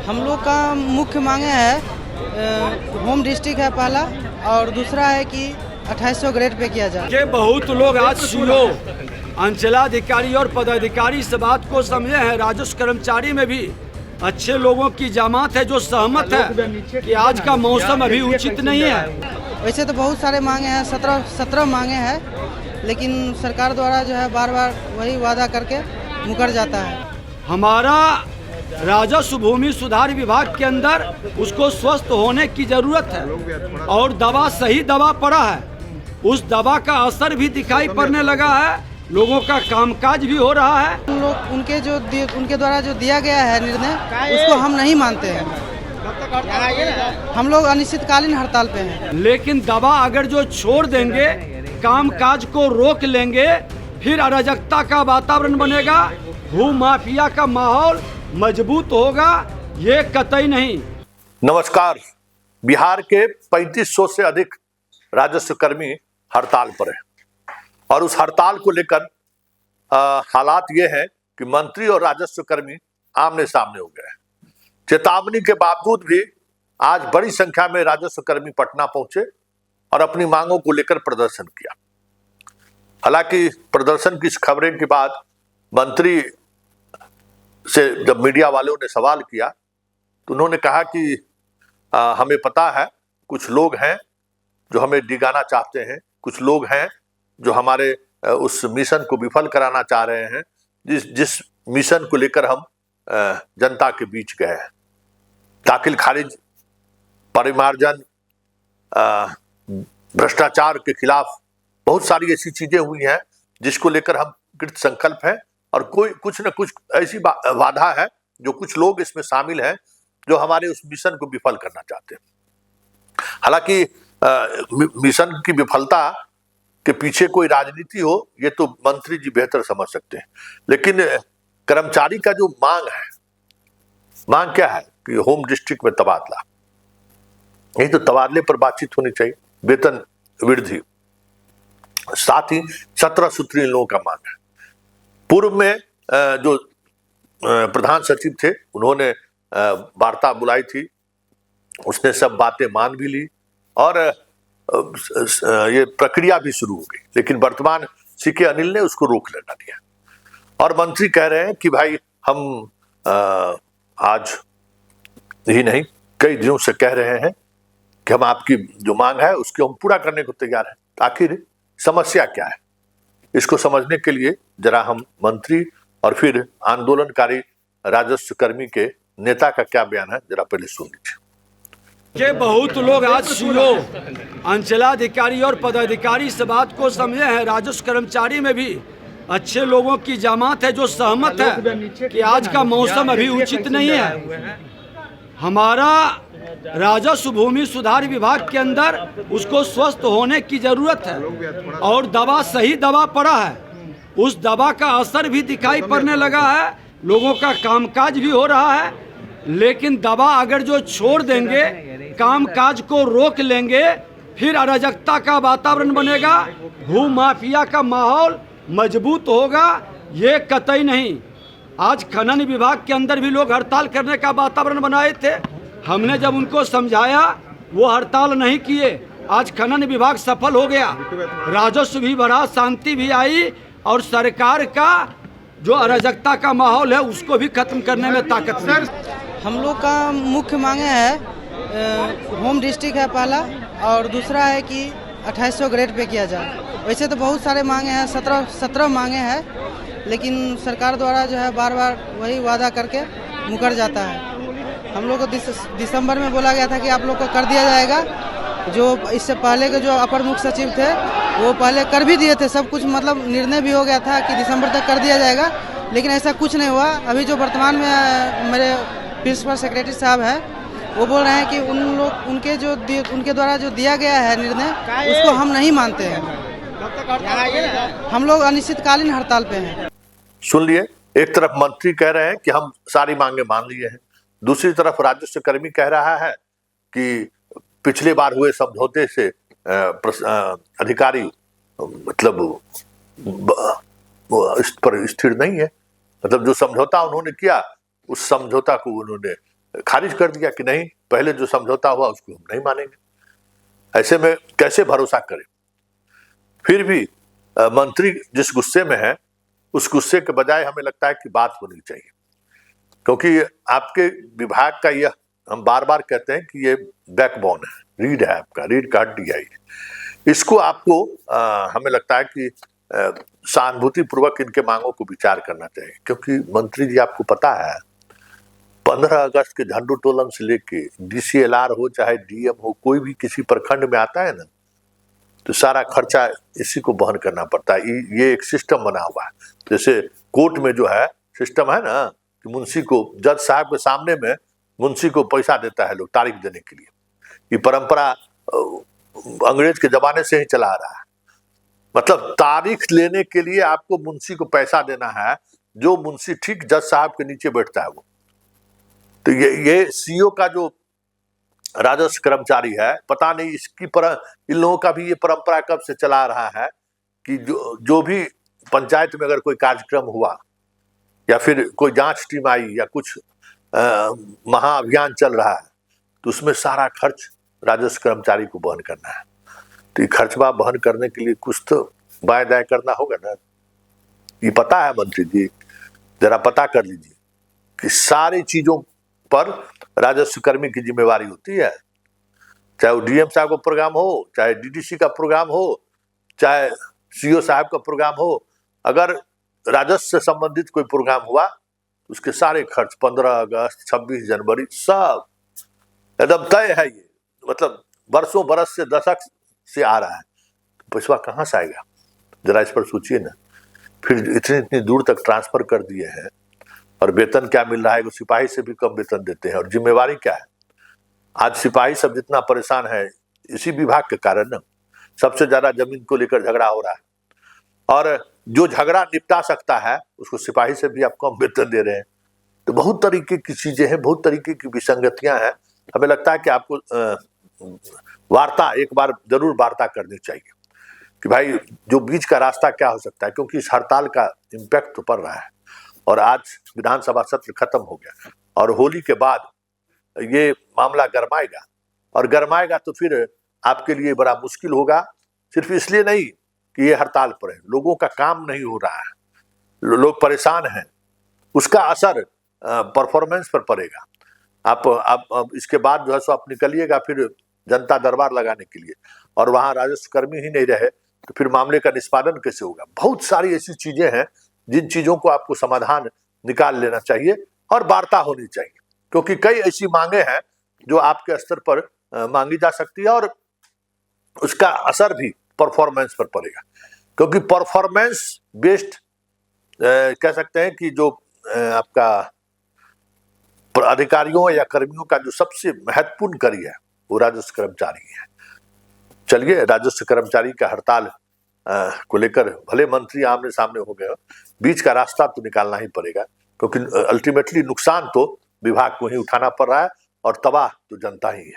हम लोग का मुख्य मांगे है होम डिस्ट्रिक्ट है पहला, और दूसरा है कि 2800 ग्रेड पे किया जाए। कि बहुत लोग आज सीओ, अंचलाधिकारी और पदाधिकारी इस बात को समझे हैं, राजस्व कर्मचारी में भी अच्छे लोगों की जमात है जो सहमत है कि आज का मौसम अभी उचित नहीं है। वैसे तो बहुत सारे मांगे हैं, 17 मांगे हैं, लेकिन सरकार द्वारा जो है बार बार वही वादा करके मुकर जाता है। हमारा राजस्व भूमि सुधार विभाग के अंदर उसको स्वस्थ होने की जरूरत है और दवा सही दवा पड़ा है, उस दवा का असर भी दिखाई पड़ने लगा है, लोगों का कामकाज भी हो रहा है। हम लोग उनके द्वारा जो दिया गया है निर्णय, उसको हम नहीं मानते हैं। हम लोग अनिश्चितकालीन हड़ताल पे हैं। लेकिन दवा अगर जो छोड़ देंगे, कामकाज को रोक लेंगे, फिर अराजकता का वातावरण बनेगा, भू माफिया का माहौल मजबूत होगा, ये कतई नहीं। नमस्कार। बिहार के 3500 से अधिक राजस्व कर्मी हड़ताल पर है और उस हड़ताल को लेकर हालात ये है कि मंत्री और राजस्व कर्मी आमने सामने हो गए हैं। चेतावनी के बावजूद भी आज बड़ी संख्या में राजस्व कर्मी पटना पहुंचे और अपनी मांगों को लेकर प्रदर्शन किया। हालांकि प्रदर्शन की खबरें के बाद मंत्री से जब मीडिया वालों ने सवाल किया तो उन्होंने कहा कि हमें पता है कुछ लोग हैं जो हमें डिगाना चाहते हैं, कुछ लोग हैं जो हमारे उस मिशन को विफल कराना चाह रहे हैं, जिस मिशन को लेकर हम जनता के बीच गए हैं। दाखिल खारिज, परिमार्जन, भ्रष्टाचार के खिलाफ बहुत सारी ऐसी चीजें हुई हैं जिसको लेकर हम कृत संकल्प हैं और कोई कुछ न कुछ ऐसी बाधा है जो कुछ लोग इसमें शामिल हैं जो हमारे उस मिशन को विफल करना चाहते हैं। हालांकि मिशन की विफलता के पीछे कोई राजनीति हो ये तो मंत्री जी बेहतर समझ सकते हैं, लेकिन कर्मचारी का जो मांग क्या है कि होम डिस्ट्रिक्ट में तबादला, नहीं तो तबादले पर बातचीत होनी चाहिए, वेतन वृद्धि, साथ ही 17 सूत्री इन लोगों का मांग है। पूर्व में जो प्रधान सचिव थे उन्होंने वार्ता बुलाई थी, उसने सब बातें मान भी ली और ये प्रक्रिया भी शुरू हो गई, लेकिन वर्तमान सीके अनिल ने उसको रोक लगा दिया और मंत्री कह रहे हैं कि भाई हम आज ही नहीं कई दिनों से कह रहे हैं कि हम आपकी जो मांग है उसको हम पूरा करने को तैयार हैं। आखिर समस्या क्या है, इसको समझने के लिए जरा हम मंत्री और फिर आंदोलनकारी राजस्व कर्मी के नेता का क्या बयान है जरा पहले सुन लीजिए। कि बहुत लोग आज सीओ, अंचलाधिकारी और पदाधिकारी इस बात को समझे हैं, राजस्व कर्मचारी में भी अच्छे लोगों की जमात है जो सहमत है कि आज का मौसम अभी उचित नहीं है। हमारा राजस्व भूमि सुधार विभाग के अंदर उसको स्वस्थ होने की जरूरत है और दवा सही दवा पड़ा है, उस दवा का असर भी दिखाई पड़ने लगा है, लोगों का कामकाज भी हो रहा है। लेकिन दवा अगर जो छोड़ देंगे, कामकाज को रोक लेंगे, फिर अराजकता का वातावरण बनेगा, भू माफिया का माहौल मजबूत होगा, ये कतई नहीं। आज खनन विभाग के अंदर भी लोग हड़ताल करने का वातावरण बनाए थे, हमने जब उनको समझाया वो हड़ताल नहीं किए। आज खनन विभाग सफल हो गया, राजस्व भी बढ़ा, शांति भी आई और सरकार का जो अराजकता का माहौल है उसको भी खत्म करने में ताकत है। हम लोग का मुख्य मांगे है होम डिस्ट्रिक्ट है पहला, और दूसरा है कि 2800 ग्रेड पे किया जाए। वैसे तो बहुत सारे मांगे हैं, 17 मांगे हैं, लेकिन सरकार द्वारा जो है बार बार वही वादा करके मुकर जाता है। हम लोग को दिसंबर में बोला गया था कि आप लोग को कर दिया जाएगा, जो इससे पहले के जो अपर मुख्य सचिव थे वो पहले कर भी दिए थे सब कुछ, मतलब निर्णय भी हो गया था कि दिसंबर तक कर दिया जाएगा, लेकिन ऐसा कुछ नहीं हुआ। अभी जो वर्तमान में मेरे प्रिंसिपल सेक्रेटरी साहब हैं वो बोल रहे हैं कि उनके द्वारा जो दिया गया है निर्णय, उसको हम नहीं मानते हैं। हम लोग अनिश्चितकालीन हड़ताल पे हैं। सुन लिए, एक तरफ मंत्री कह रहे हैं कि हम सारी मांगे मान लिए हैं, दूसरी तरफ राजस्व कर्मी कह रहा है कि पिछले बार हुए समझौते से अधिकारी मतलब इस पर स्थिर नहीं है, मतलब जो समझौता उन्होंने किया उस समझौता को उन्होंने खारिज कर दिया कि नहीं, पहले जो समझौता हुआ उसको हम नहीं मानेंगे। ऐसे में कैसे भरोसा करें? फिर भी मंत्री जिस गुस्से में है, उस गुस्से के बजाय हमें लगता है कि बात होनी चाहिए, क्योंकि आपके विभाग का यह, हम बार बार कहते हैं कि ये बैकबोन है, रीढ़ है, आपका रीढ़ का हड्डी है। इसको आपको हमें लगता है कि सहानुभूति पूर्वक इनके मांगों को विचार करना चाहिए, क्योंकि मंत्री जी आपको पता है 15 अगस्त के झंडोत्तोलन से लेके DCLR हो चाहे DM हो, कोई भी किसी प्रखंड में आता है ना, तो सारा खर्चा इसी को वहन करना पड़ता है। ये एक सिस्टम बना हुआ है। जैसे कोर्ट में जो है सिस्टम है ना कि मुंशी को, जज साहब के सामने में मुंशी को पैसा देता है लोग तारीख देने के लिए। ये परंपरा अंग्रेज के जमाने से ही चला आ रहा है। मतलब तारीख लेने के लिए आपको मुंशी को पैसा देना है, जो मुंशी ठीक जज साहब के नीचे बैठता है वो। तो ये CO का जो राजस्व कर्मचारी है, पता नहीं इन लोगों का भी ये परंपरा कब से चला आ रहा है कि जो भी पंचायत में अगर कोई कार्यक्रम हुआ या फिर कोई जांच टीम आई या कुछ महाअभियान चल रहा है, तो उसमें सारा खर्च राजस्व कर्मचारी को वहन करना है। तो ये खर्चवा वहन करने के लिए कुछ तो बाय दाय करना होगा ना। ये पता है मंत्री जी, जरा पता कर लीजिए कि सारी चीजों पर राजस्व कर्मी की जिम्मेवारी होती है, चाहे वो DM साहब का प्रोग्राम हो, चाहे DDC का प्रोग्राम हो, चाहे CO साहब का प्रोग्राम हो। अगर राजस्व से संबंधित कोई प्रोग्राम हुआ, उसके सारे खर्च 15 अगस्त 26 जनवरी सब एकदम तय है। ये मतलब वर्षों बरस से दशक से आ रहा है, तो पैसा कहाँ से आएगा? जरा इस पर सोचिए ना। फिर इतनी दूर तक ट्रांसफर कर दिए हैं, और वेतन क्या मिल रहा है? सिपाही से भी कम वेतन देते हैं। और जिम्मेवारी क्या है? आज सिपाही सब जितना परेशान है इसी विभाग के कारण ना। सबसे ज्यादा जमीन को लेकर झगड़ा हो रहा है, और जो झगड़ा निपटा सकता है उसको सिपाही से भी आप कम वेतन दे रहे हैं। तो बहुत तरीके की चीजें हैं, बहुत तरीके की विसंगतियां हैं। हमें लगता है कि आपको वार्ता एक बार जरूर वार्ता करनी चाहिए कि भाई जो बीच का रास्ता क्या हो सकता है, क्योंकि इस हड़ताल का इम्पैक्ट तो पड़ रहा है। और आज विधानसभा सत्र खत्म हो गया, और होली के बाद ये मामला गरमाएगा, और गरमाएगा तो फिर आपके लिए बड़ा मुश्किल होगा। सिर्फ इसलिए नहीं कि ये हड़ताल पर है, लोगों का काम नहीं हो रहा है, लोग परेशान हैं, उसका असर परफॉर्मेंस पर पड़ेगा। आप इसके बाद जो है सो आप निकलिएगा फिर जनता दरबार लगाने के लिए, और वहां राजस्व कर्मी ही नहीं रहे तो फिर मामले का निष्पादन कैसे होगा? बहुत सारी ऐसी चीजें हैं जिन चीजों को आपको समाधान निकाल लेना चाहिए और वार्ता होनी चाहिए, क्योंकि कई ऐसी मांगे हैं जो आपके स्तर पर मांगी जा सकती है, और उसका असर भी परफॉर्मेंस पर पड़ेगा। क्योंकि परफॉर्मेंस बेस्ड कह सकते हैं कि जो आपका अधिकारियों या कर्मियों का जो सबसे महत्वपूर्ण कड़ी है वो राजस्व कर्मचारी है। चलिए, राजस्व कर्मचारी का हड़ताल को लेकर भले मंत्री आमने सामने हो गए, बीच का रास्ता तो निकालना ही पड़ेगा, क्योंकि अल्टीमेटली नुकसान तो विभाग को ही उठाना पड़ रहा है, और तबाह तो जनता ही है।